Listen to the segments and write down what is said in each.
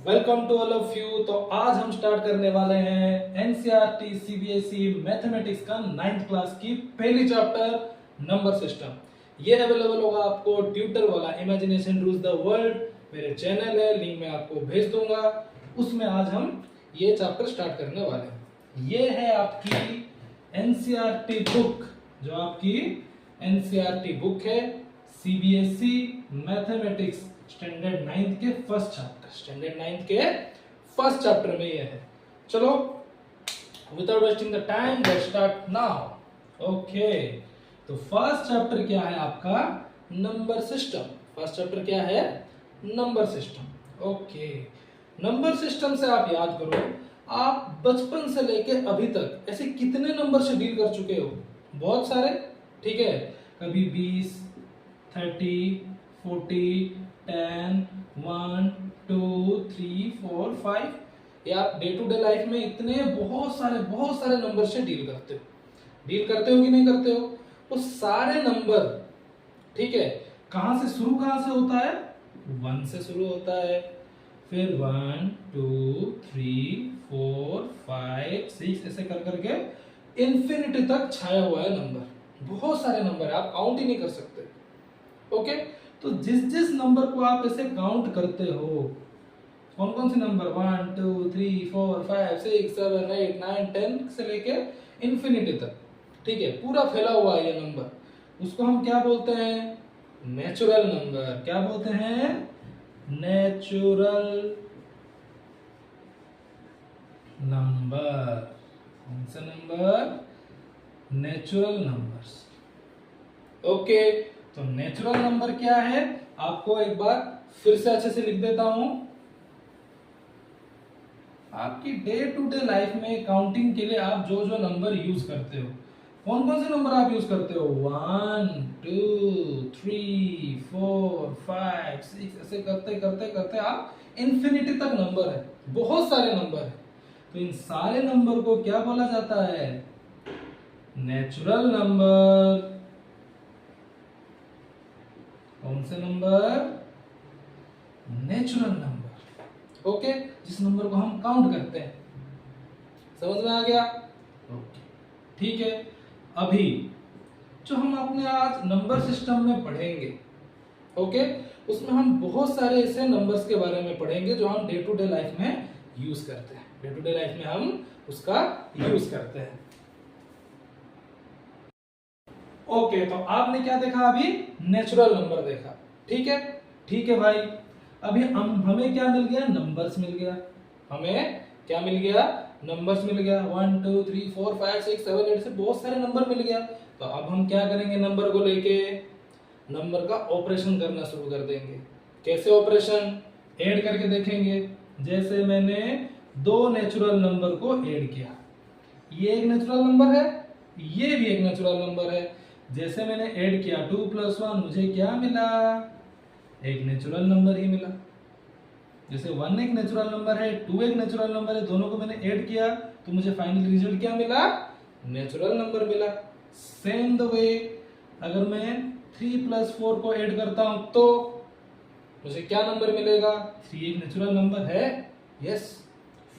Welcome to all of you. तो आज हम स्टार्ट करने वाले हैं एनसीईआरटी सीबीएसई मैथमेटिक्स का 9th क्लास की पहली चैप्टर नंबर सिस्टम। ये अवेलेबल होगा आपको ट्यूटर वाला इमेजिनेशन रूल्स द वर्ल्ड, मेरे चैनल है, लिंक मैं आपको भेज दूंगा। उसमें आज हम ये चैप्टर स्टार्ट करने वाले हैं। ये है आपकी एनसीईआरटी बुक, जो आपकी एनसीईआरटी बुक है सीबीएसई मैथमेटिक्स स्टैंडर्ड 9th के फर्स्ट चैप्टर में ये है। चलो without wasting the time let's start now. Okay, तो फर्स्ट चैप्टर क्या है आपका? Number system. फर्स्ट चैप्टर क्या है? Number system. Okay, number system से आप याद करो, आप बचपन से लेके अभी तक ऐसे कितने नंबर से डील कर चुके हो? बहुत सारे, ठीक है। कभी 20, 30, 40, 10, 1, 2, 3, 4, 5, या आप डे टू डे लाइफ में इतने बहुत सारे नंबर से डील करते हो कि नहीं करते हो? वो सारे नंबर, ठीक है, कहां से होता है? 1 से शुरू होता है, फिर 1, 2, 3, 4, 5, 6 ऐसे कर करके इंफिनिटी तक छाया हुआ है नंबर। बहुत सारे नंबर है, आप काउंट ही नहीं कर सकते। ओके, तो जिस नंबर को आप ऐसे काउंट करते हो, कौन से नंबर? 1, 2, 3, 4, 5, 6, 7, 8, 9, 10 से लेके इंफिनिटी तक, ठीक है, पूरा फैला हुआ है ये नंबर। उसको हम क्या बोलते हैं? Natural number. क्या बोलते हैं? Natural number. कौन सा नंबर? Natural numbers. ओके, तो नेचुरल नंबर क्या है? आपको एक बार फिर से अच्छे से लिख देता हूं। आपकी डे टू डे लाइफ में काउंटिंग के लिए आप जो जो नंबर यूज करते हो, कौन से नंबर आप यूज करते हो? 1, 2, 3, 4, 5, 6 ऐसे करते करते करते आप इंफिनिटी तक नंबर है, बहुत सारे नंबर है। तो इन सारे नंबर को क्या बोला जाता है? Natural number. कौन से नंबर? Natural number. ओके, जिस नंबर को हम काउंट करते हैं। समझ में आ गया? ओके, ठीक है। अभी जो हम अपने आज नंबर सिस्टम में पढ़ेंगे, ओके, उसमें हम बहुत सारे ऐसे नंबर्स के बारे में पढ़ेंगे जो हम डे टू डे लाइफ में यूज करते हैं। डे टू डे लाइफ में हम उसका यूज करते हैं। ओके, तो आपने क्या देखा? अभी नेचुरल नंबर देखा, ठीक है। ठीक है भाई, अभी हमें क्या मिल गया? नंबर्स मिल गया। हमें क्या मिल गया? नंबर्स मिल गया। 1, 2, 3, 4, 5, 6, 7, 8 से बहुत सारे नंबर मिल गया। तो अब हम क्या करेंगे? नंबर को लेके नंबर का ऑपरेशन करना शुरू कर देंगे। कैसे ऑपरेशन? ऐड करके देखेंगे। जैसे मैंने 2 नेचुरल नंबर को ऐड किया, ये एक नेचुरल नंबर है, ये भी एक नेचुरल नंबर है। जैसे मैंने ऐड किया 2 + 1, मुझे क्या मिला? एक नेचुरल नंबर ही मिला। जैसे 1 एक नेचुरल नंबर है, 2 एक नेचुरल नंबर है, दोनों को मैंने ऐड किया तो मुझे फाइनल रिजल्ट क्या मिला? नेचुरल नंबर मिला। सेम द वे, अगर मैं 3 + 4 को ऐड करता हूं तो मुझे क्या नंबर मिलेगा? 3 एक नेचुरल नंबर है, यस।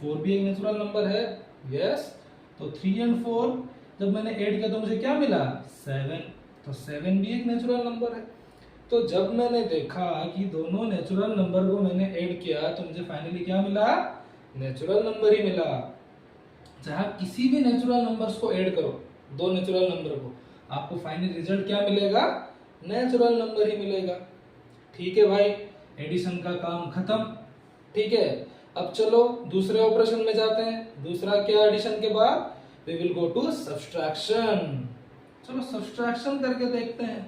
4 भी एक नेचुरल नंबर है, यस। तो 3 और 4 जब मैंने ऐड किया तो मुझे क्या मिला? 7। तो 7 भी एक नेचुरल नंबर है। तो जब मैंने देखा कि दोनों नेचुरल नंबर को मैंने ऐड किया तो मुझे फाइनली क्या मिला? नेचुरल नंबर ही मिला। जहां किसी भी नेचुरल नंबर्स को ऐड करो, 2 नेचुरल नंबर को, आपको फाइनल रिजल्ट क्या मिलेगा? नेचुरल नंबर ही मिलेगा। ठीक है भाई, एडिशन का काम खत्म। ठीक है, अब चलो दूसरे ऑपरेशन में जाते हैं। दूसरा क्या? एडिशन के बाद we will go to subtraction। चलो सब्सट्रैक्शन करके देखते हैं।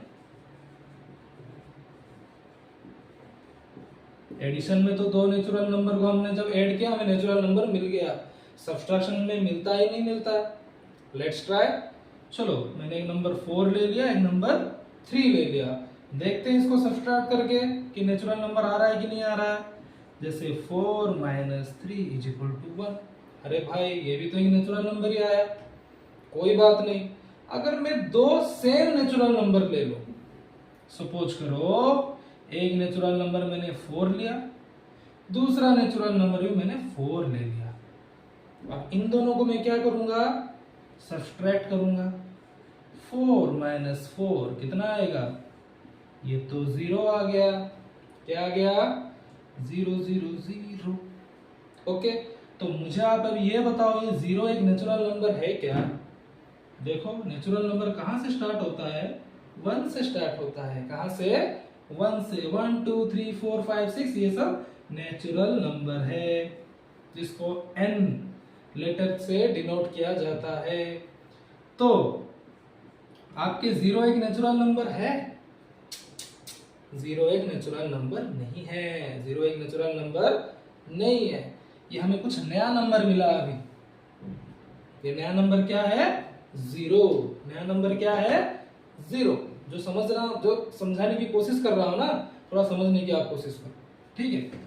एडिशन में तो 2 नेचुरल नंबर को हमने जब ऐड किया हमें नेचुरल नंबर मिल गया। सब्सट्रैक्शन में मिलता ही नहीं मिलता। Let's try. चलो मैंने एक नंबर 4 ले लिया, एक नंबर 3 ले लिया। देखते हैं इसको सब्सट्रैक्ट करके कि नेचुरल नंबर आ रहा है कि नहीं आ रहा है। जैसे 4 - 3 = 1। अरे भाई, ये भी तो एक नेचुरल नंबर ही आया। कोई बात नहीं, अगर मैं 2 सेम नेचुरल नंबर ले लूं, सपोज करो एक नेचुरल नंबर मैंने 4 लिया, दूसरा नेचुरल नंबर भी मैंने 4 ले लिया। अब इन दोनों को मैं क्या करूंगा, सब्सट्रैक्ट करूंगा। 4 माइनस 4 कितना आएगा, ये तो 0 आ गया। क्या आ गया, 0 0 0। ओके, तो मुझे आप अब ये बताओ, ये 0 एक नेचुरल नंबर है क्या? देखो नेचुरल नंबर कहां से स्टार्ट होता है, 1 से स्टार्ट होता है। कहां से, 1 से। 1 2 3 4 5 6 ये सब नेचुरल नंबर है, जिसको n लेटर से डिनोट किया जाता है। तो आपके 0 एक नेचुरल नंबर है? 0 एक नेचुरल नंबर नहीं है। 0 एक नेचुरल नंबर नहीं है। ये हमें कुछ नया नंबर मिला अभी। ये नया नंबर क्या है, 0। नया नंबर क्या है, 0। जो समझ रहा हूं, जो समझाने की कोशिश कर रहा हूं ना, थोड़ा समझने की आप कोशिश करो, ठीक है।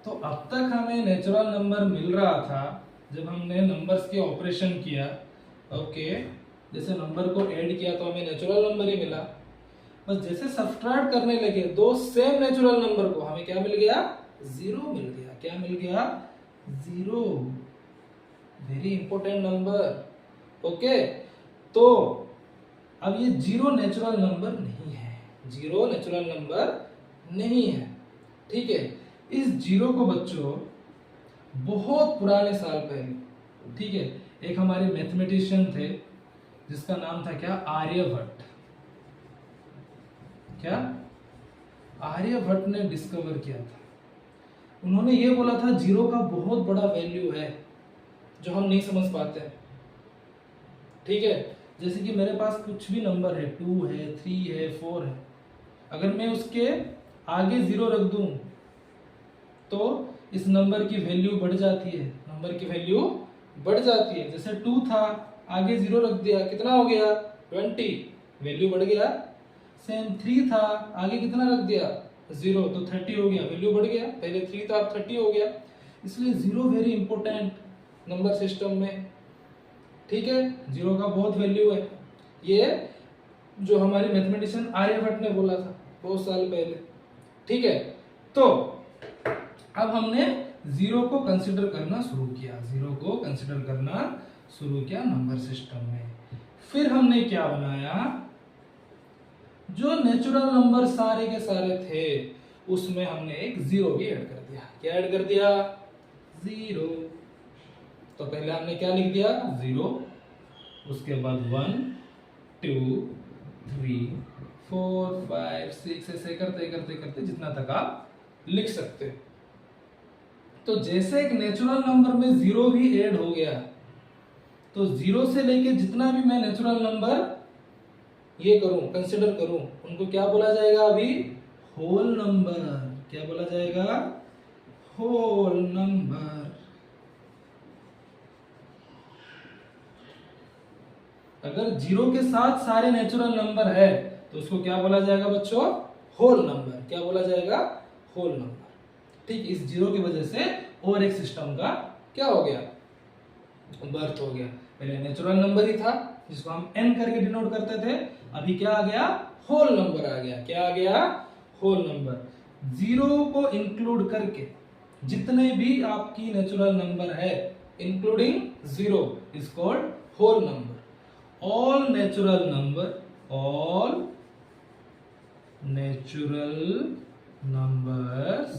तो अब तक हमें नेचुरल नंबर मिल रहा था जब हमने नंबर्स के ऑपरेशन किया। ओके, जैसे नंबर को ऐड किया तो हमें नेचुरल नंबर ही मिला। बस जैसे सब्सट्रैक्ट करने लगे दो सेम नेचुरल नंबर को, हमें क्या मिल गया, 0 मिल गया। क्या मिल गया, 0। Very important number. ओके, तो अब ये 0 नेचुरल नंबर नहीं है। 0 नेचुरल नंबर नहीं है, ठीक है। इस 0 को बच्चों बहुत पुराने साल पहले, ठीक है, एक हमारे मैथमेटिशियन थे जिसका नाम था क्या, आर्यभट्ट। क्या, आर्यभट्ट ने डिस्कवर किया था। उन्होंने ये बोला था 0 का बहुत बड़ा वैल्यू है जो हम नहीं समझ पाते हैं, ठीक है। जैसे कि मेरे पास कुछ भी नंबर है, 2 है, 3 है, 4 है, अगर मैं उसके आगे 0 रख दूं तो इस नंबर की वैल्यू बढ़ जाती है। नंबर की वैल्यू बढ़ जाती है। जैसे 2 था, आगे 0 रख दिया, कितना हो गया, 20, वैल्यू बढ़ गया। सेम 3 था, आगे कितना रख दिया, 0, तो 30 हो गया, वैल्यू बढ़ गया। पहले 3 था, अब 30 हो गया। इसलिए 0 वेरी इंपॉर्टेंट नंबर सिस्टम में, ठीक है। 0 का बहुत वैल्यू है। ये जो हमारे मैथमेटिशियन आर्यभट्ट ने बोला था बहुत साल पहले, ठीक है। तो अब हमने 0 को कंसीडर करना शुरू किया। 0 को कंसीडर करना शुरू किया नंबर सिस्टम में। फिर हमने क्या बनाया, जो नेचुरल नंबर सारे के सारे थे उसमें हमने एक 0 भी ऐड कर दिया। क्या ऐड कर दिया, 0। तो पहले हमने क्या लिख दिया, 0, उसके बाद 1 2 3 4 5 6 ऐसे करते करते करते जितना तक आप लिख सकते हो। तो जैसे एक नेचुरल नंबर में 0 भी ऐड हो गया, तो 0 से लेके जितना भी मैं नेचुरल नंबर ये करूं, कंसिडर करूं, उनको क्या बोला जाएगा अभी, होल नंबर। क्या बोला जाएगा, होल नंबर। अगर 0 के साथ सारे नेचुरल नंबर है तो उसको क्या बोला जाएगा बच्चों, होल नंबर। क्या बोला जाएगा, होल नंबर। ठीक, इस 0 की वजह से और एक सिस्टम का क्या हो गया, बर्थ हो गया। पहले नेचुरल नंबर ही था जिसको हम n करके डिनोट करते थे, अभी क्या आ गया, होल नंबर आ गया। क्या आ गया, होल नंबर। 0 को इंक्लूड करके जितने भी आपकी नेचुरल नंबर है including 0 is called whole number. all natural numbers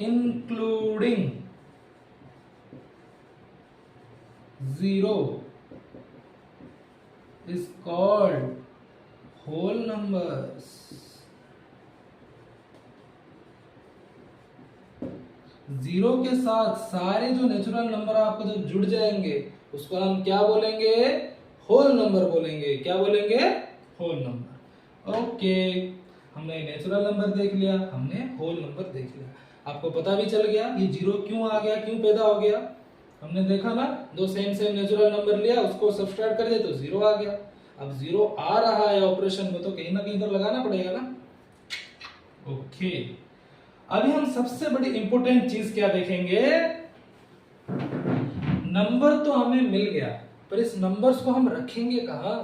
including 0 is called whole numbers. 0 के साथ सारे जो नेचुरल नंबर आपको जब जुड़ जाएंगे उसको हम क्या बोलेंगे, होल नंबर बोलेंगे। क्या बोलेंगे, होल नंबर। ओके, हमने नेचुरल नंबर देख लिया, हमने होल नंबर देख लिया। आपको पता भी चल गया ये 0 क्यों आ गया, क्यों पैदा हो गया। हमने देखा ना, दो सेम सेम नेचुरल नंबर लिया, उसको सब्सट्रैक्ट कर दिया तो 0 आ गया। अब 0 आ रहा है ऑपरेशन में तो कहीं ना कहीं तो लगाना पड़ेगा ना। ओके, अभी हम सबसे बड़ी इंपॉर्टेंट चीज क्या देखेंगे, नंबर तो हमें मिल गया पर इस नंबर्स को हम रखेंगे कहाँ,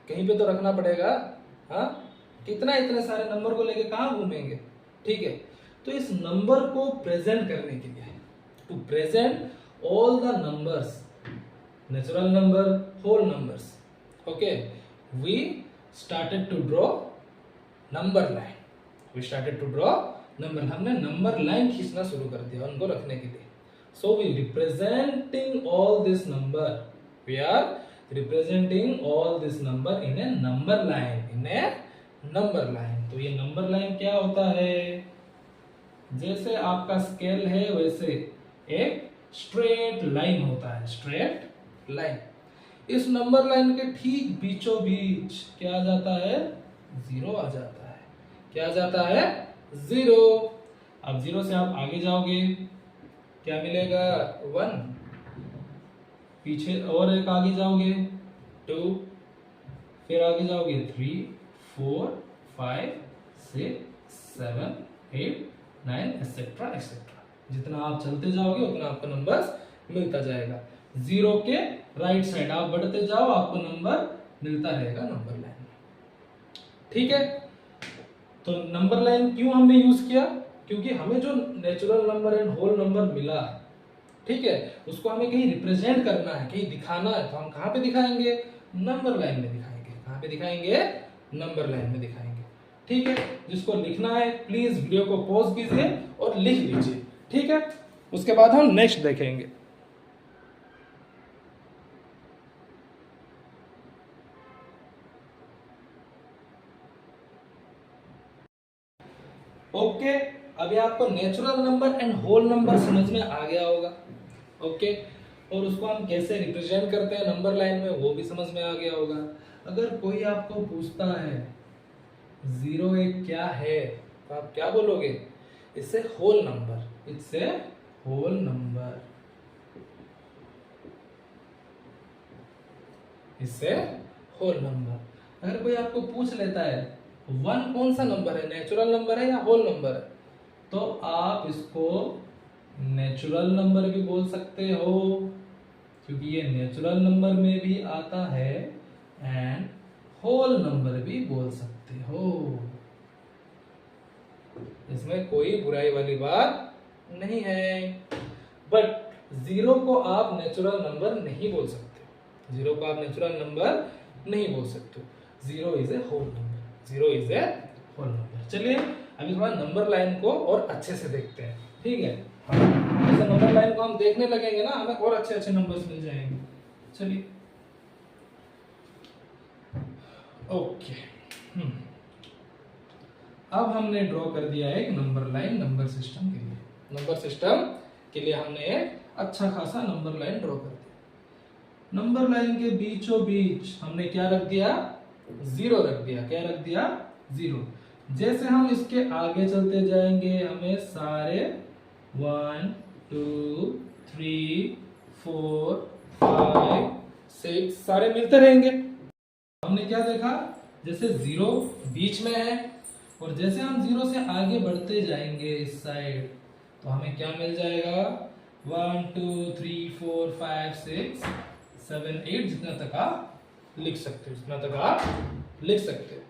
कहीं पे तो रखना पड़ेगा। हाँ, कितना इतने सारे नंबर को लेके कहाँ घूमेंगे, ठीक है। तो इस नंबर को प्रेजेंट करने के लिए, to present all the numbers, natural number, whole numbers, okay, we started to draw number line, we started to draw number, हमने नंबर लाइन खींचना शुरू कर दिया उनको रखने के लिए। So we representing all this number, we are representing all this number in a number line, in a number line. तो ये नंबर लाइन क्या होता है, जैसे आपका स्केल है वैसे एक स्ट्रेट लाइन होता है, स्ट्रेट लाइन। इस नंबर लाइन के ठीक बीचों बीच क्या आ जाता है, जीरो आ जाता है। क्या आ जाता है, जीरो। अब जीरो से आप आगे जाओगे क्या मिलेगा, 1, पीछे और एक आगे जाओगे 2, फिर आगे जाओगे 3, 4, 5, 6, 7, 8, 9 एक्सेट्रा एक्सेट्रा। जितना आप चलते जाओगे उतना आपको नंबर्स मिलता जाएगा। जीरो के राइट साइड आप बढ़ते जाओ, आपको नंबर मिलता रहेगा नंबर लाइन में, ठीक है। तो नंबर लाइन क्यों हमने यूज किया, क्योंकि हमें जो natural number and whole number मिला, ठीक है, उसको हमें कहीं रिप्रेजेंट करना है, कहीं दिखाना है, तो हम कहां पे दिखाएंगे, नंबर लाइन में दिखाएंगे। कहां पे दिखाएंगे, नंबर लाइन में दिखाएंगे, ठीक है। जिसको लिखना है प्लीज वीडियो को पॉज कीजिए और लिख लीजिए, ठीक है। उसके बाद हम नेक्स्ट देखेंगे। ओके, अभी आपको natural number and whole number समझ में आ गया होगा, ओके। और उसको हम कैसे रिप्रेजेंट करते हैं नंबर लाइन में वो भी समझ में आ गया होगा। अगर कोई आपको पूछता है जीरो एक क्या है, तो आप क्या बोलोगे, इससे होल नंबर, इससे होल नंबर, इससे होल नंबर। अगर कोई आपको पूछ लेता है वन कौन सा नंबर है, नेचुरल नंबर है या होल नंबर है, तो आप इसको नेचुरल नंबर भी बोल सकते हो, क्योंकि ये नेचुरल नंबर में भी आता है, एंड होल नंबर भी बोल सकते हो। इसमें कोई बुराई वाली बात नहीं है। बट जीरो को आप नेचुरल नंबर नहीं बोल सकते, जीरो को आप नेचुरल नंबर नहीं बोल सकते। Zero is a whole number, zero is a whole number. चलिए अभी थोड़ा नंबर लाइन को और अच्छे से देखते हैं, ठीक है। जैसे नंबर लाइन को हम देखने लगेंगे ना, हमें और अच्छे अच्छे नंबर्स मिल जाएंगे। चलिए ओके, अब हमने ड्रॉ कर दिया है एक नंबर लाइन नंबर सिस्टम के लिए। नंबर सिस्टम के लिए हमने एक अच्छा खासा नंबर लाइन ड्रॉ कर दिया। नंबर लाइन के बीचों बीच हमने क्या रख दिया, जीरो रख दिया। क्या रख दिया, जीरो। जैसे हम इसके आगे चलते जाएंगे हमें सारे 1, 2, 3, 4, 5, 6 सारे मिलते रहेंगे। हमने क्या देखा, जैसे जीरो बीच में है और जैसे हम जीरो से आगे बढ़ते जाएंगे इस साइड, तो हमें क्या मिल जाएगा, 1, 2, 3, 4, 5, 6, 7, 8 जितना तक आप लिख सकते हो, जितना तक आप लिख सकते हो।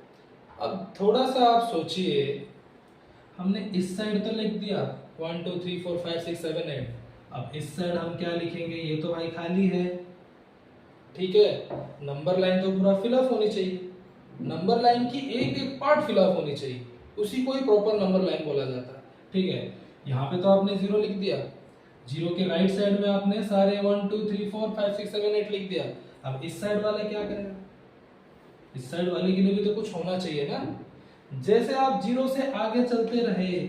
अब थोड़ा सा आप सोचिए, हमने इस साइड तो लिख दिया 1, 2, 3, 4, 5, 6, 7, 8। अब इस साइड हम क्या लिखेंगे, ये तो भाई खाली है, ठीक है। नंबर लाइन तो पूरा फिलअप होनी चाहिए, नंबर लाइन की एक एक पार्ट फिलअप होनी चाहिए, उसी को ही प्रॉपर नंबर लाइन बोला जाता है, ठीक है। यहाँ पे तो आपने जीरो लिख दिया, जीरो के राइट साइड में आपने सारे 1, 2, 3, 4, 5, 6, 7, 8 लिख दिया। अब इस साइड वाला क्या करेगा, इस साइड वाले के लिए भी तो कुछ होना चाहिए ना। जैसे आप जीरो से आगे चलते रहे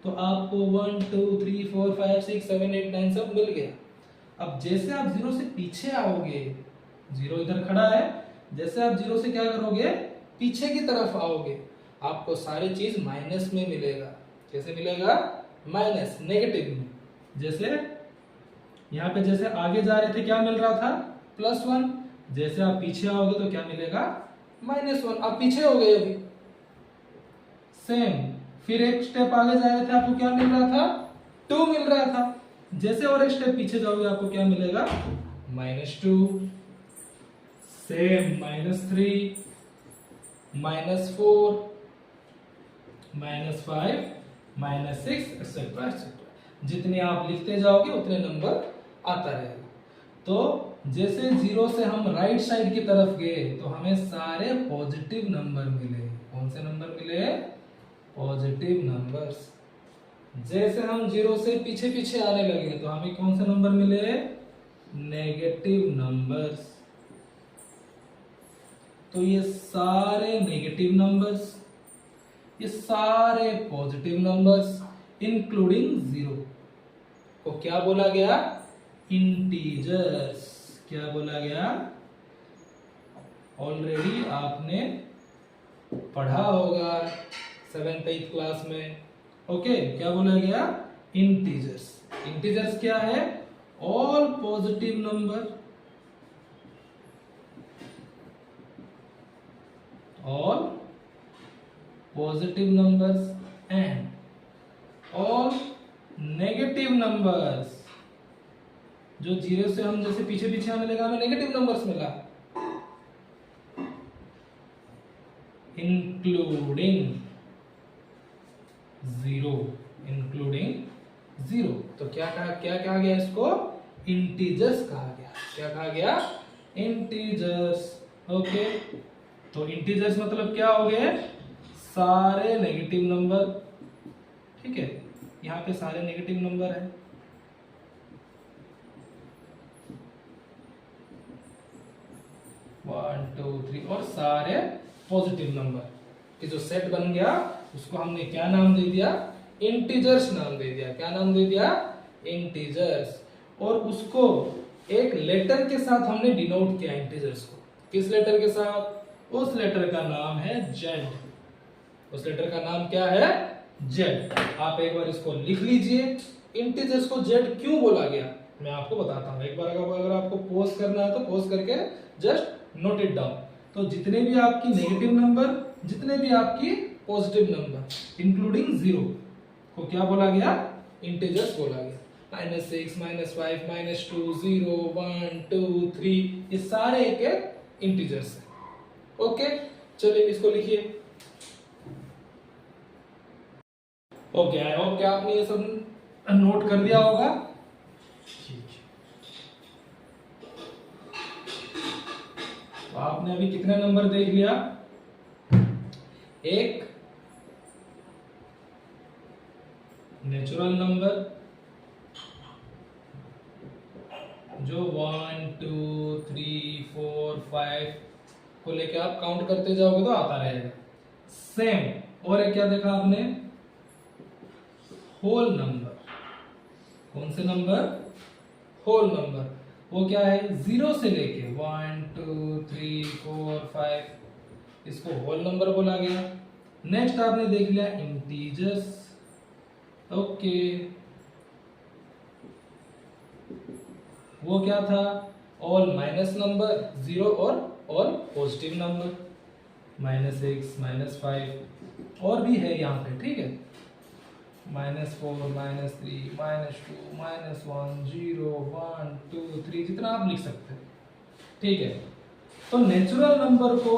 तो आपको 1, 2, 3, 4, 5, 6, 7, 8, 9 सब मिल गया। अब जैसे आप जीरो से पीछे आओगे, जीरो इधर खड़ा है, जैसे आप जीरो से क्या करोगे, पीछे की तरफ आओगे, आपको सारी चीज माइनस में मिलेगा। कैसे मिलेगा, माइनस, नेगेटिव में। जैसे यहाँ पे जैसे आगे जा रहे थे क्या मिल रहा था, +1, जैसे आप पीछे आओगे तो क्या मिलेगा, -1। आप पीछे हो गए अभी, सेम। फिर एक स्टेप आगे जा रहे थे, आपको क्या मिल रहा था, 2 मिल रहा था। जैसे और एक स्टेप पीछे जाओगे आपको क्या मिलेगा, -2, सेम, -3, -4, -5, -6 एक्सेट्रा एक्सेट्रा। जितने आप लिखते जाओगे उतने नंबर आता रहेगा। तो जैसे 0 से हम राइट साइड की तरफ गए तो हमें सारे पॉजिटिव नंबर मिले। कौन से नंबर मिले? Positive numbers. जैसे हम 0 से पीछे पीछे आने लगे तो हमें कौन से नंबर मिले? Negative numbers. तो ये सारे नेगेटिव नंबर्स, ये सारे पॉजिटिव नंबर्स इंक्लूडिंग 0 को क्या बोला गया? इंटीजर्स। क्या बोला गया? ऑलरेडी आपने पढ़ा होगा 7th 8th क्लास में। ओके, क्या बोला गया? इंटीजर्स। इंटीजर्स क्या है? All positive number, all positive numbers and all negative numbers। जो 0 से हम जैसे पीछे पीछे आने लगा हमें नेगेटिव नंबर्स मिला, इंक्लूडिंग 0। इंक्लूडिंग 0 तो क्या कहा गया? इसको इंटीजर्स कहा गया। क्या कहा गया? इंटीजर्स। ओके, तो इंटीजर्स मतलब क्या हो गए? सारे नेगेटिव नंबर। ठीक है, यहाँ पे सारे नेगेटिव नंबर है। वन टू थ्री, और सारे पॉजिटिव नंबर कि जो सेट बन गया उसको हमने क्या नाम दे दिया? इंटीजर्स नाम दे दिया। क्या नाम दे दिया? इंटीजर्स। और उसको एक लेटर के साथ हमने डिनोट किया इंटीजर्स को। किस लेटर के साथ? उस लेटर का नाम है जेड। उस लेटर का नाम क्या है? जेड। आप एक बार इसको लिख लीजिए। इंटीजर्स को जेड क्यों बोला गया मैं आपको बताता हूं। एक बार अगर आपको पोज करना है तो पोज करके जस्ट नोट इट डाउन। तो जितने भी आपकी नेगेटिव नंबर, जितने भी आपकी पॉजिटिव नंबर इंक्लूडिंग 0 को क्या बोला गया? इंटीजर्स बोला गया। -6 -5 -2 0 1 2 3 ये सारे एक इंटीजर्स है। ओके, चलिए इसको लिखिए। ओके, आई होप कि आपने ये सब नोट कर दिया होगा। तो आपने अभी कितने नंबर देख लिया? एक नेचुरल नंबर जो 1 2 3 4 5 को लेके आप काउंट करते जाओगे तो आता रहेगा। सेम और एक क्या देखा आपने? Whole number. कौन से नंबर? Whole number. वो क्या है? 0 से लेके 1 2 3 4 5 इसको होल नंबर बोला गया। नेक्स्ट आपने देख लिया इंटीजर्स। ओके, वो क्या था? ऑल माइनस नंबर 0 और ऑल पॉजिटिव नंबर -6 -5 और भी है यहाँ पे। ठीक है, -4 -3 -2 -1 0 1 2 3 जितना आप लिख सकते हैं। ठीक है, तो नेचुरल नंबर को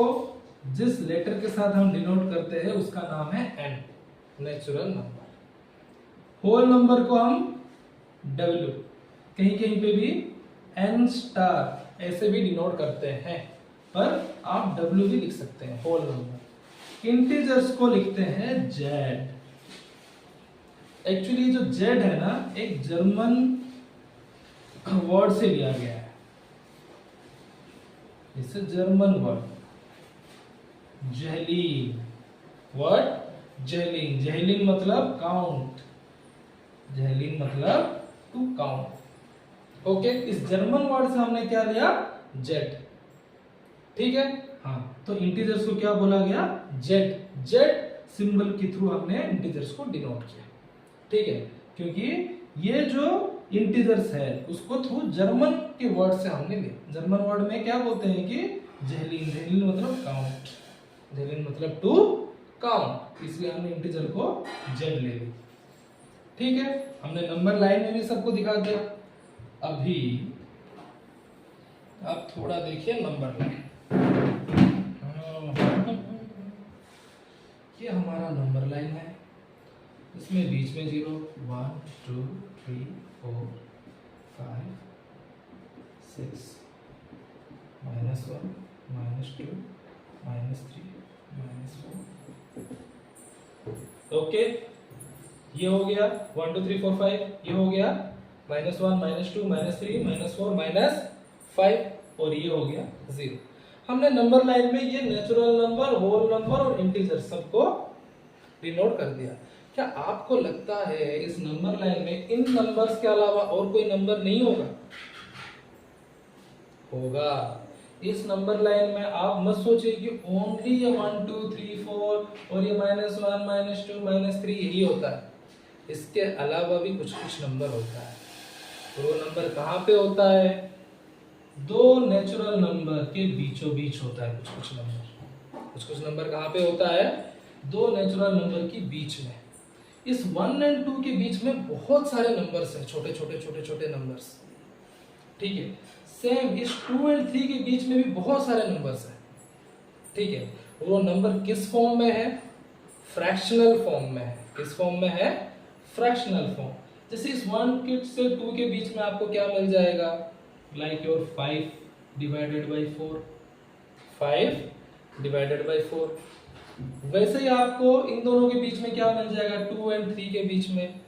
जिस लेटर के साथ हम डिनोट करते हैं उसका नाम है n, natural number. Whole number को हम w, कहीं कहीं पे भी n स्टार ऐसे भी डिनोट करते हैं, पर आप w भी लिख सकते हैं होल नंबर। इंटीजर्स को लिखते हैं z। एक्चुअली जो z है ना एक जर्मन वर्ड से लिया गया है। इसे जर्मन वर्ड जहलीन, वर्ड जहलीन। जहलीन मतलब काउंट, जहलीन मतलब टू काउंट। ओके, इस जर्मन वर्ड से हमने क्या लिया? जेड। ठीक है, हाँ, तो इंटीजर्स को क्या बोला गया? जेड। जेड सिंबल के थ्रू हमने इंटीजर्स को डिनोट किया। ठीक है, क्योंकि ये जो इंटीजर्स है उसको थ्रू जर्मन के वर्ड से हमने लिया। जर्मन वर्ड में क्या बोलते हैं कि जहलीन। जहलीन मतलब काउंट, जहलीन मतलब टू काउंट, इसलिए हमने इंटीजर को जेड ले ली। ठीक है, हमने नंबर लाइन में भी सबको दिखा दिया। अभी आप थोड़ा देखिए नंबर लाइन। ये हमारा नंबर लाइन है। इसमें बीच में 0, 1 2 3 4 5 6 -1 -2 -3 -4। ओके, ये हो गया 1 2 3 4 5, ये हो गया -1 -2 -3 -4 -5, और ये हो गया 0। हमने नंबर लाइन में ये नेचुरल नंबर, होल नंबर और इंटीजर सबको डिनोट कर दिया। क्या आपको लगता है इस नंबर लाइन में इन नंबर्स के अलावा और कोई नंबर नहीं होगा? होगा। इस नंबर लाइन में आप मत सोचिए कि ओनली ये 1 2 3 4 और ये -1 -2 -3 यही होता है। इसके अलावा भी कुछ कुछ नंबर होता है। तो वो नंबर कहाँ पे होता है? दो नेचुरल नंबर के बीचों बीच होता है कुछ कुछ नंबर। कुछ कुछ नंबर कहाँ पे होता है? दो नेचुरल नंबर के बीच में। इस 1 और 2 के बीच में बहुत सारे नंबर्स हैं, छोटे छोटे नंबर्स। ठीक है, सेम इस 2 और 3 के बीच में भी बहुत सारे नंबर्स हैं। ठीक है, वो नंबर किस फॉर्म में है? फ्रैक्शनल फॉर्म में है। किस फॉर्म में है? Fractional form. जैसे इस 1 से 2 के बीच में आपको क्या मिल जाएगा? Like your 5 divided by 4, 5 divided by 4। वैसे ही आपको इन दोनों के बीच में क्या मिल जाएगा? 2 और 3 के बीच में।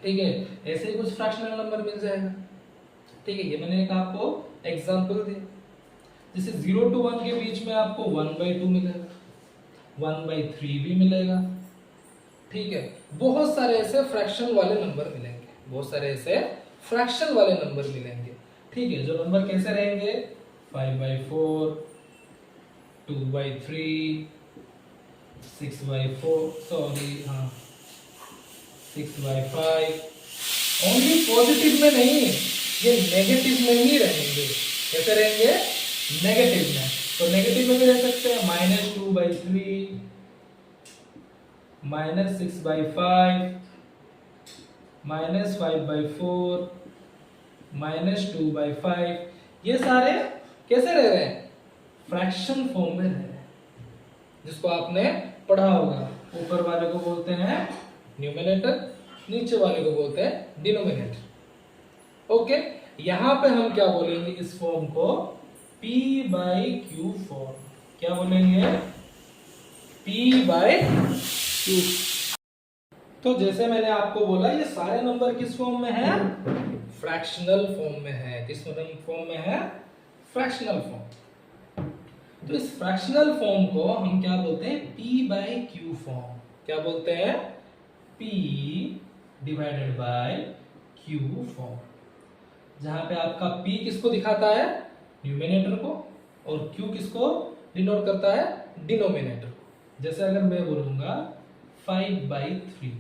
ठीक है, ऐसे ही कुछ फ्रैक्शनल नंबर मिल जाएगा। ठीक है, ये मैंने एक आपको एग्जांपल दिया। जैसे 0 to 1 के बीच में आपको 1/2 मिलेगा, 1/3 भी मिलेगा। ठीक है, बहुत सारे ऐसे फ्रैक्शन वाले नंबर मिलेंगे, बहुत सारे ऐसे फ्रैक्शन वाले नंबर मिलेंगे। ठीक है, जो नंबर कैसे रहेंगे? 5/4, 2/3, 6/4, सॉरी हाँ 6/5। ओनली पॉजिटिव में नहीं, ये नेगेटिव में ही रहेंगे। कैसे रहेंगे? नेगेटिव में। तो नेगेटिव में भी रह सकते हैं -2/3, -6/5, -5/4, -2/5। ये सारे कैसे रह रहे हैं? फ्रैक्शन फॉर्म में रह रहे हैं, जिसको आपने पढ़ा होगा। ऊपर वाले को बोलते हैं न्यूमरेटर, नीचे वाले को बोलते हैं डिनोमिनेटर। ओके, यहां पे हम क्या बोलेंगे? इस फॉर्म को P/Q फॉर्म। क्या बोलेंगे? P/Q। तो जैसे मैंने आपको बोला, ये सारे नंबर किस फॉर्म में है? फ्रैक्शनल फॉर्म में है। किस फॉर्म में है? Fractional form. तो इस फ्रैक्शनल फॉर्म को हम क्या बोलते हैं? P/Q form. क्या बोलते हैं? P divided by Q form. जहां पे आपका P किसको दिखाता है? न्यूमरेटर को, और Q किसको डिनोट करता है? डिनोमिनेटर को। जैसे अगर मैं बोलूंगा 5/3,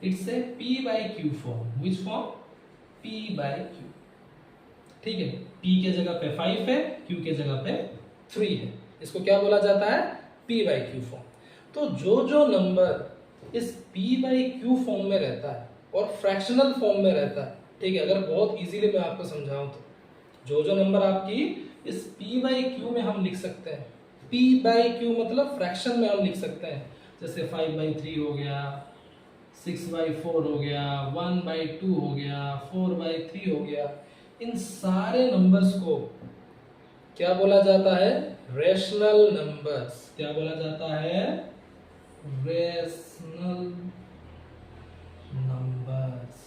it's a P/Q form. Which form? P/Q। ठीक है, P के जगह पे 5 है, Q के जगह पे 3 है। इसको क्या बोला जाता है? P/Q form. तो जो जो नंबर इस P/Q फॉर्म में रहता है और फ्रैक्शनल फॉर्म में रहता है, ठीक है, अगर बहुत इजीली मैं आपको समझाऊं तो जो जो नंबर आपकी इस P/Q में हम लिख सकते हैं, P/Q मतलब फ्रैक्शन में हम लिख सकते हैं। जैसे 5/3 हो गया, 6/4 हो गया, 1/2 हो गया, 4/3 हो गया। इन सारे नंबर्स को क्या बोला जाता है? Rational numbers. क्या बोला जाता है? Rational numbers.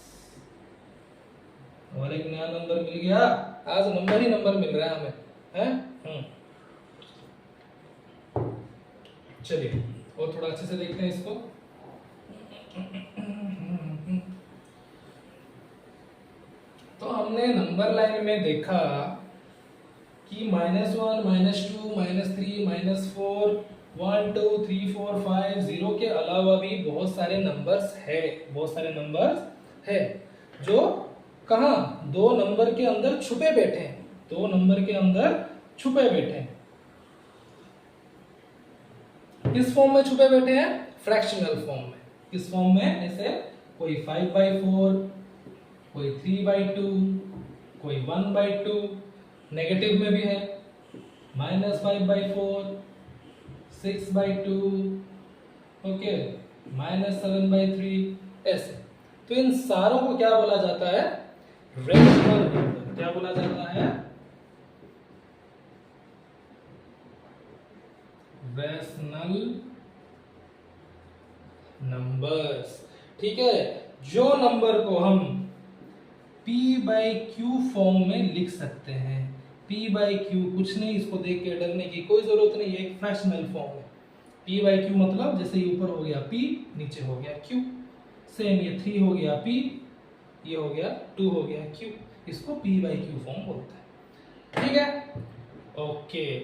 और एक नया नंबर मिल गया। आज नंबर ही नंबर मिल रहा है हमें, हैं? चलिए और थोड़ा अच्छे से देखते हैं इसको। तो हमने नंबर लाइन में देखा कि -1 -2 -3 -4 1 2 3 4 5 0 के अलावा भी बहुत सारे नंबर्स है, बहुत सारे नंबर्स है जो कहां? दो नंबर के अंदर छुपे बैठे हैं, दो नंबर के अंदर छुपे बैठे हैं। किस फॉर्म में छुपे बैठे हैं? फ्रैक्शनल फॉर्म में। किस फॉर्म में? ऐसे कोई 5/4, कोई 3/2, कोई 1/2, नेगेटिव में भी है -5/4, 6/2, ओके, -7/3 ऐसे। तो इन सारों को क्या बोला जाता है? Rational number. क्या बोला जाता है? Rational numbers. ठीक है, जो नंबर को हम p/q फॉर्म में लिख सकते हैं। p/q कुछ नहीं, इसको देख के डरने की कोई जरूरत नहीं है, एक फ्रैक्शनल फॉर्म है। p/q मतलब जैसे ये ऊपर हो गया p, नीचे हो गया q, सेम ये 3 हो गया p, ये हो गया 2 हो गया q, इसको p/q फॉर्म बोलते हैं। ठीक है, ओके।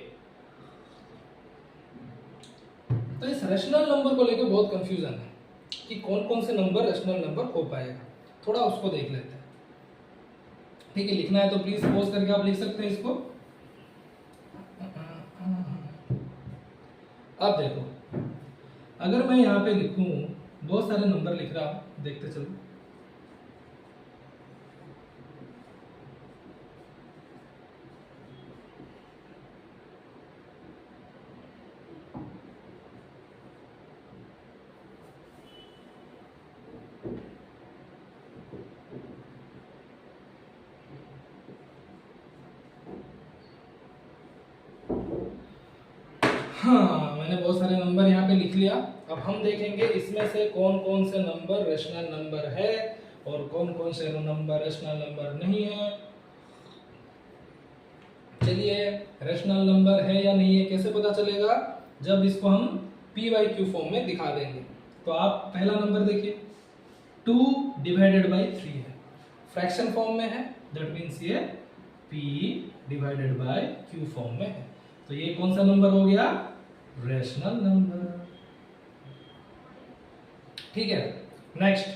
तो इस रेशनल नंबर को लेकर बहुत कंफ्यूजन है कि कौन कौन से नंबर रेशनल नंबर हो पाएगा, थोड़ा उसको देख लेते हैं। ठीक है, लिखना है तो प्लीज पोज करके आप लिख सकते हैं इसको। अब देखो, अगर मैं यहाँ पे लिखूं, बहुत सारे नंबर लिख रहा हूं, देखते चलो। हाँ, मैंने बहुत सारे नंबर यहाँ पे लिख लिया। अब हम देखेंगे इसमें से कौन कौन से नंबर रेशनल नंबर है और कौन कौन से नंबर रेशनल नंबर नहीं है। चलिए, रेशनल नंबर है या नहीं है कैसे पता चलेगा? जब इसको हम p/q फॉर्म में दिखा देंगे। तो आप पहला नंबर देखिए, 2/3 है, फ्रैक्शन फॉर्म में है, दैट मीन्स ये p/q फॉर्म में है। तो ये कौन सा नंबर हो गया? Rational number. ठीक है, नेक्स्ट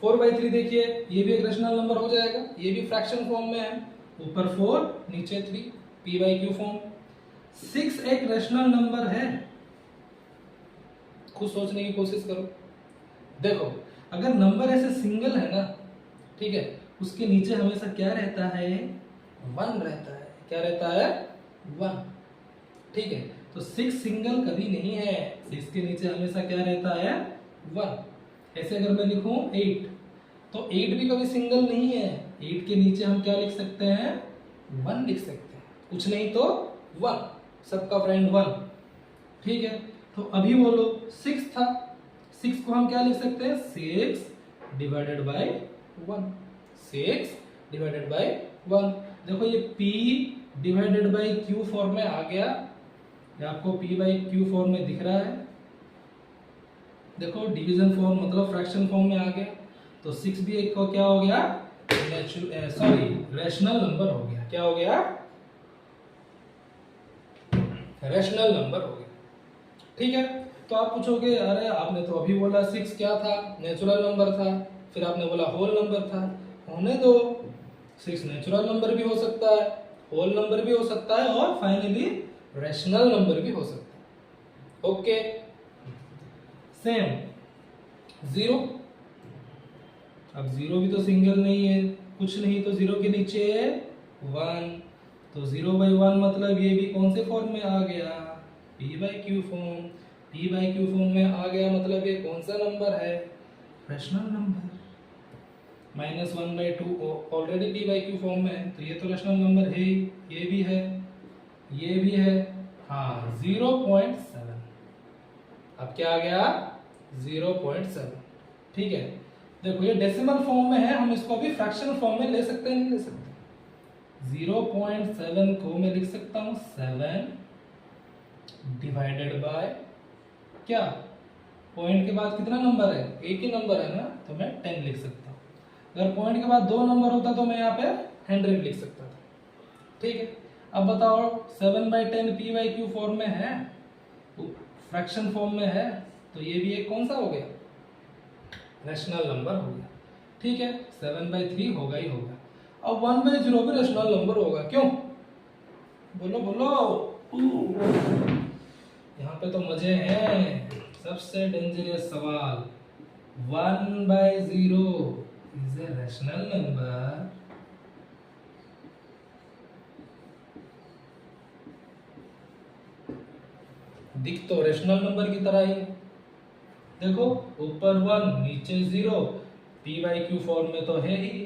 4/3 देखिए, ये भी एक रेशनल नंबर हो जाएगा, ये भी फ्रैक्शन फॉर्म में है, ऊपर 4 नीचे 3, p/q फॉर्म। 6 एक रेशनल नंबर है, खुद सोचने की कोशिश करो। देखो, अगर नंबर ऐसे सिंगल है ना, ठीक है, उसके नीचे हमेशा क्या रहता है? 1 रहता है। क्या रहता है? 1। ठीक है, तो 6 सिंगल कभी नहीं है, 6 के नीचे हमेशा क्या रहता है? 1। ऐसे अगर मैं लिखूं 8, तो 8 भी कभी सिंगल नहीं है, 8 के नीचे हम क्या लिख सकते हैं? 1 लिख सकते हैं, कुछ नहीं तो 1, सबका फ्रेंड 1। ठीक है, तो अभी बोलो 6 था, 6 को हम क्या लिख सकते हैं? 6/1। 6/1। देखो, ये p/q फॉर्म में आ गया, ये आपको p/q फॉर्म में दिख रहा है। देखो, डिवीजन फॉर्म मतलब फ्रैक्शन फॉर्म में आ गया, तो 6 भी एक को क्या हो गया? रेशनल नंबर हो गया। क्या हो गया? रेशनल नंबर हो गया। ठीक है, तो आप पूछोगे, अरे आपने तो अभी बोला 6 क्या था? नेचुरल नंबर था, फिर आपने बोला होल नंबर था। होने दो, 6 नेचुरल नंबर भी हो सकता है, होल नंबर भी हो सकता है, और फाइनली रेशनल नंबर भी हो सकता है। Okay, same 0। अब 0 भी तो सिंगल नहीं है, कुछ नहीं, तो 0 के नीचे 1, तो 0/1 मतलब ये भी कौन से फॉर्म में आ गया? p/q form. p/q फॉर्म में आ गया मतलब ये कौन सा नंबर है? Rational number. -1/2 already p/q form में है, तो ये तो रेशनल नंबर है ही, ये भी है, ये भी है। हाँ, 0.7। अब क्या आ गया? 0.7। ठीक है, देखो ये डेसिमल फॉर्म में है, हम इसको अभी फ्रैक्शनल फॉर्म में ले सकते हैं, नहीं ले सकते? 0.7 को मैं लिख सकता हूं 7 डिवाइडेड बाय क्या? पॉइंट के बाद कितना नंबर है? एक ही नंबर है ना, तो मैं 10 लिख सकता हूं। अगर पॉइंट के बाद 2 नंबर होता तो मैं यहाँ पे 100 लिख सकता था। ठीक है, अब बताओ 7/10 p/q फॉर्म में है, फ्रैक्शन फॉर्म में है, तो ये भी एक कौन सा हो गया? रेशनल नंबर हो गया। ठीक है, 7/3 होगा ही होगा। अब 1/0 भी रेशनल नंबर होगा, क्यों? बोलो बोलो। यहाँ पे तो मजे हैं। सबसे डेंजरस सवाल, 1/0 इज ए रेशनल नंबर? दिख तो रेशनल नंबर की तरह ही, देखो ऊपर 1 नीचे 0, p/q फॉर्म में तो है ही।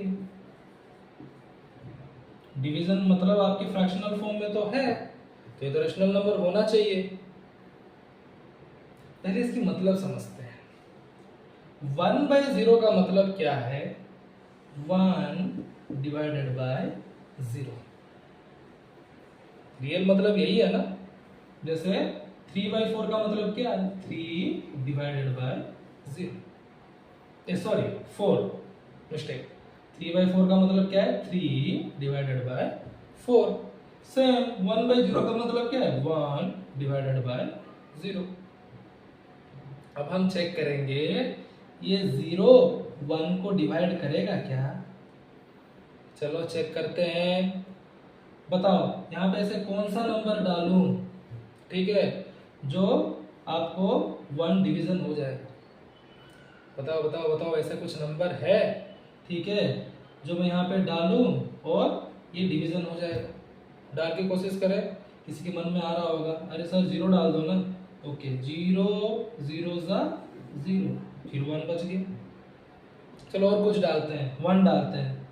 डिवीजन मतलब आपकी फ्रैक्शनल फॉर्म में तो है, तो ये तो रेशनल नंबर होना चाहिए। पहले इसकी मतलब समझते हैं। 1/0 का मतलब क्या है? 1 डिवाइडेड बाय 0। रियल मतलब यही है ना। जैसे 3/4 का मतलब क्या है? 3 डिवाइडेड बाय 0। Sorry 4, mistake. 3/4 का मतलब क्या है? 3 डिवाइडेड बाय 4। सेम 1/0 का मतलब क्या है? 1 डिवाइडेड बाय 0। अब हम चेक करेंगे ये 0 1 को डिवाइड करेगा क्या? चलो चेक करते हैं। बताओ यहाँ पे ऐसे कौन सा नंबर डालूं, ठीक है, जो आपको 1 डिवीजन हो जाएगा? बताओ बताओ बताओ, ऐसा कुछ नंबर है, ठीक है, जो मैं यहाँ पे डालूं और ये डिवीजन हो जाएगा? डाल के कोशिश करें। किसी के मन में आ रहा होगा अरे सर 0 डाल दो ना। ओके 0 0 ज़ा 0, फिर 1 बच गया। चलो और कुछ डालते हैं, 1 डालते हैं,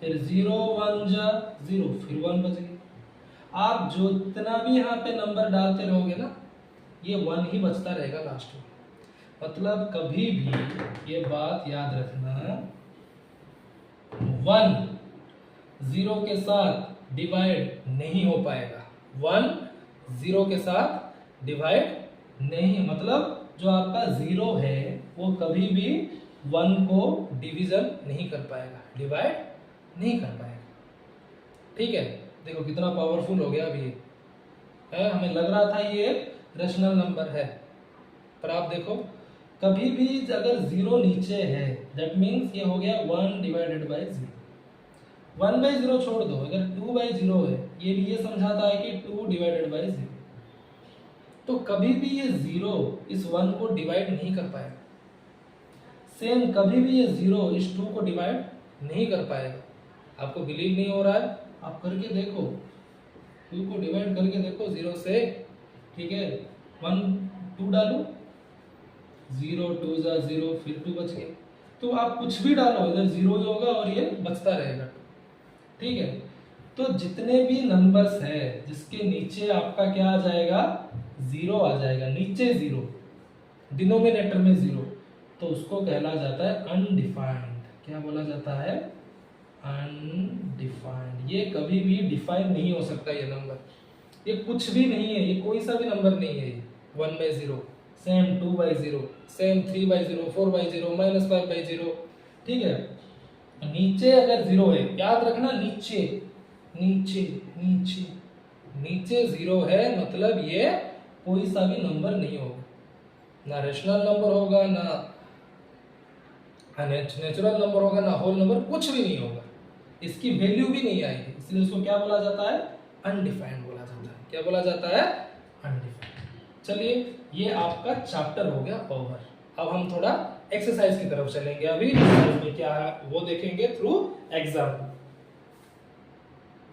फिर 0 1 जा 0, फिर 1 बच गया। आप जो जितना भी यहाँ पे नंबर डालते रहोगे ना, ये 1 ही बचता रहेगा लास्ट में। मतलब कभी भी ये बात याद रखना, 1 0 के साथ डिवाइड नहीं हो पाएगा। 1 0 के साथ डिवाइड नहीं, मतलब जो आपका 0 है वो कभी भी 1 को डिवीजन नहीं कर पाएगा, डिवाइड नहीं कर पाएगा। ठीक है, देखो कितना पावरफुल हो गया अभी है। हमें लग रहा था ये रेशनल नंबर है, पर आप देखो कभी भी अगर 0 नीचे है दैट मीन्स ये हो गया 1 डिवाइडेड बाय 0। 1/0 छोड़ दो, अगर 2/0 है, ये समझाता है कि 2 डिवाइडेड बाय 0। तो कभी भी ये 0 इस 1 को डिवाइड नहीं कर पाएगा। सेम कभी भी ये 0 इस 2 को डिवाइड नहीं कर पाएगा। आपको बिलीव नहीं हो रहा है, आप करके देखो, 2 को डिवाइड करके देखो 0 से, ठीक है। 1 2 डालो, 0 2 जा 0, फिर 2 बच गए। तो आप कुछ भी डालो, इधर 0 ही होगा और ये बचता रहेगा, ठीक है। तो जितने भी नंबर्स है जिसके नीचे आपका क्या आ जाएगा? 0 आ जाएगा, नीचे 0, डिनोमिनेटर में 0, तो उसको कहला जाता है अनडिफाइंड। क्या बोला जाता है? अनडिफाइंड। ये कभी भी डिफाइन नहीं हो सकता ये नंबर, ये कुछ भी नहीं है, ये कोई सा भी नंबर नहीं है। 1/0, सेम 2/0, सेम 3/0, 4/0, -5/0, ठीक है। नीचे अगर 0 है, याद रखना, नीचे नीचे नीचे नीचे 0 है, मतलब ये कोई सा भी नंबर नहीं होगा, ना रेशनल नंबर होगा, ना नेचुरल नंबर होगा, ना होल नंबर, कुछ भी नहीं होगा, इसकी वैल्यू भी नहीं आएगी। इसलिए उसको क्या बोला जाता है? अनडिफाइंड बोला जाता है। क्या बोला जाता है? अनडिफाइंड। चलिए ये आपका चैप्टर हो गया ओवर। अब हम थोड़ा एक्सरसाइज की तरफ चलेंगे। अभी में क्या है वो देखेंगे थ्रू एग्जाम्पल।